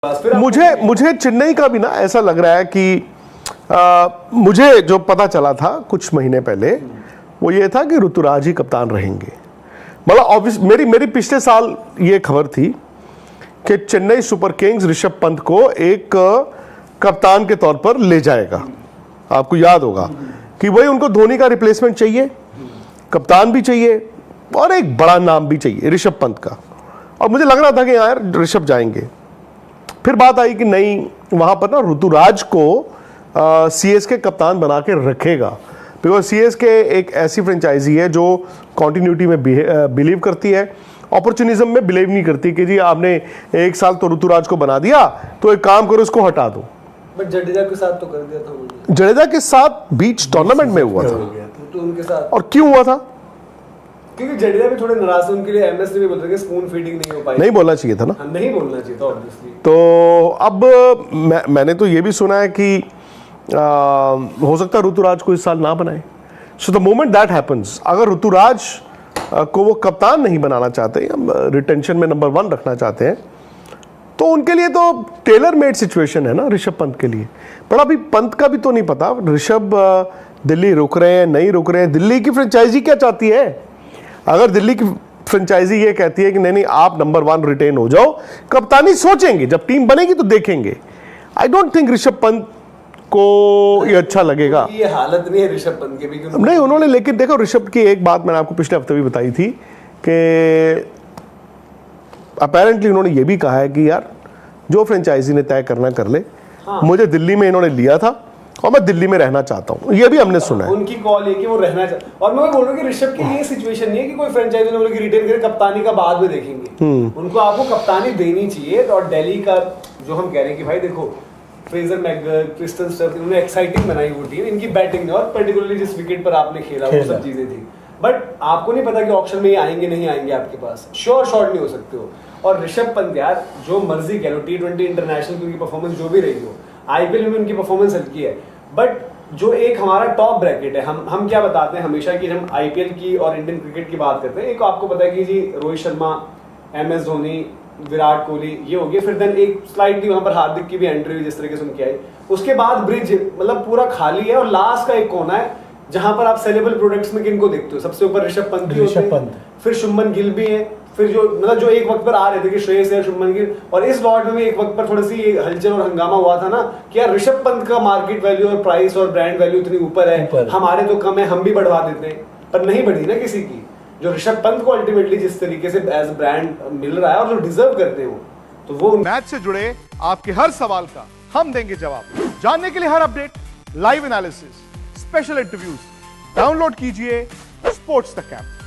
मुझे चेन्नई का भी ना ऐसा लग रहा है कि मुझे जो पता चला था कुछ महीने पहले वो ये था कि ऋतुराज ही कप्तान रहेंगे। मतलब ऑब्वियस मेरी पिछले साल ये खबर थी कि चेन्नई सुपर किंग्स ऋषभ पंत को एक कप्तान के तौर पर ले जाएगा। आपको याद होगा कि वही उनको धोनी का रिप्लेसमेंट चाहिए, कप्तान भी चाहिए और एक बड़ा नाम भी चाहिए ऋषभ पंत का। और मुझे लग रहा था कि यार ऋषभ जाएंगे। फिर बात आई कि नहीं, वहां पर ना ऋतुराज को सीएसके कप्तान बना के रखेगा, बिकॉज सीएसके एक ऐसी फ्रेंचाइजी है जो कॉन्टिन्यूटी में बिलीव करती है, अपॉर्चुनिज्म में बिलीव नहीं करती कि जी आपने एक साल तो ऋतुराज को बना दिया तो एक काम करो इसको हटा दो। बट जडेजा के साथ तो कर दिया था उन्होंने। जडेजा के साथ बीच टूर्नामेंट में हुआ था तो उनके साथ। और क्यों हुआ था? क्योंकि जडेजा भी थोड़े नाराज थे, उनके लिए एमएस ने भी बोला कि स्पून फीडिंग नहीं हो पाई। नहीं बोलना चाहिए था ना। नहीं बोलना चाहिए था ऑब्वियसली। तो अब मैंने तो ये भी सुना है कि हो सकता है ऋतुराज को इस साल ना बनाए। So the moment that happens, अगर ऋतुराज को वो कप्तान नहीं बनाना चाहते, रिटेंशन में नंबर 1 रखना चाहते हैं, तो उनके लिए तो टेलर मेड सिचुएशन है ना ऋषभ पंत के लिए। पर अभी पंत का भी तो नहीं पता ऋषभ दिल्ली रुक रहे हैं नहीं रुक रहे हैं। दिल्ली की फ्रेंचाइजी क्या चाहती है? अगर दिल्ली की फ्रेंचाइजी ये कहती है कि नहीं आप नंबर 1 रिटेन हो जाओ, कप्तानी सोचेंगे, जब टीम बनेगी तो देखेंगे। I don't think Rishabh Pant को ये अच्छा लगेगा। ये हालत नहीं है ऋषभ पंत के भी नहीं उन्होंने, लेकिन देखो ऋषभ की एक बात मैंने आपको पिछले हफ्ते भी बताई थी कि अपेरेंटली उन्होंने ये भी कहा है कि यार जो फ्रेंचाइजी ने तय करना कर ले। हाँ। मुझे दिल्ली में इन्होंने लिया था और मैं दिल्ली में रहना चाहता हूँ, ये भी हमने सुना है। उनकी कॉल है कि वो रहना चाहते। और मैं बोल रहा हूँ कि ऋषभ की ये सिचुएशन नहीं है कि कोई फ्रेंचाइजी ने बोला कि रिटेन करे, कप्तानी का बाद में देखेंगे। उनको आपको कप्तानी देनी चाहिए। और दिल्ली का जो हम कह रहे हैं कि भाई देखो फ्रेजर मैकगर, क्रिस्टन स्टर्क, इन्होंने एक्साइटिंग बनाई वो टीम, इनकी बैटिंग ने, और पर्टिकुलरली जिस विकेट पर आपने खेला वो सब चीजें थी। बट आपको नहीं पता कि ऑक्शन में ये आएंगे नहीं आएंगे आपके पास, श्योर शॉट नहीं हो सकते हो। और ऋषभ पंत यार जो मर्जी कह लो, T20 इंटरनेशनल की उनकी परफॉर्मेंस जो भी रही हो, आईपीएल में उनकी परफॉर्मेंस हल्की है, बट जो एक हमारा टॉप ब्रैकेट है, हम क्या बताते हैं हमेशा कि हम आईपीएल की और इंडियन क्रिकेट की बात करते हैं। एक आपको पता है कि जी रोहित शर्मा, एमएस धोनी, विराट कोहली ये हो गए। फिर देन एक स्लाइडली वहां पर हार्दिक की भी एंट्री हुई जिस तरीके से उनकी आई। उसके बाद ब्रिज मतलब पूरा खाली है। और लास्ट का एक कोना है जहां पर आप सेलेबल प्रोडक्ट्स में किनको देखते हो, सबसे ऊपर ऋषभ पंत होते हैं, फिर शुभमन गिल भी है, फिर जो एक वक्त पर आ रहे थे कि श्रेयस है, शुभमन गिल। और इस लॉट में भी एक वक्त पर थोड़ी सी हलचल और हंगामा हुआ था ना कि यार ऋषभ पंत का मार्केट वैल्यू और प्राइस और ब्रांड वैल्यू इतनी ऊपर है, हमारे तो कम है, हम भी बढ़वा देते हैं। पर नहीं बढ़ी ना किसी की। जो ऋषभ पंत को अल्टीमेटली जिस तरीके से एज ब्रांड मिल रहा है और जो डिजर्व करते हो, तो वो मैच से जुड़े आपके हर सवाल का हम देंगे जवाब। जानने के लिए हर update, live analysis, special interviews, download कीजिए स्पोर्ट्स तक ऐप।